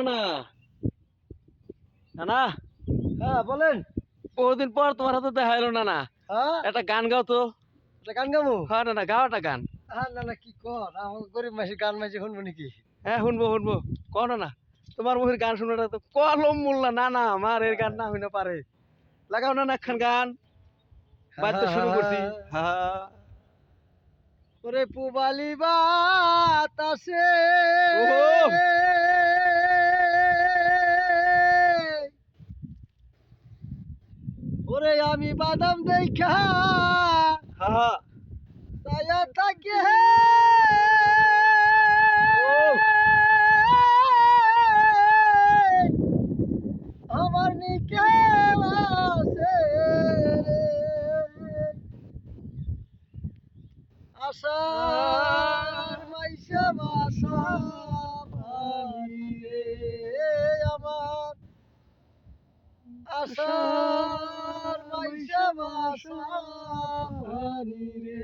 না না না হ্যাঁ বলেন। বহুদিন পর তোমার হাতে দেখা এলো না না হ্যাঁ একটা গান গাও তো। এটা গান গামু। হ্যাঁ না না গাও একটা গান। হ্যাঁ না না কি কর আমার গরিব মাসি গান মাসি শুনবো নাকি? হ্যাঁ শুনবো শুনবো। কও না না তোমার মুখের গান শোনাটা তো কলম মূল্য না না আমার এর গান না হইনা পারে। লাগাও না না একখান গান হ্যাঁ বাজতে হ্যাঁ শুরু হ্যাঁ করছি। হ্যাঁ। হ্যাঁ ওরে পুবালি বাতাসে ওহো ওরে আমি বাদাম দেখা হ্যাঁ হ্যাঁ তায়া থাকে ও আমার নিকে আছে রে আশার মাইশা বাসা পানি রে আমার আশার মাইশা বাসা পানি রে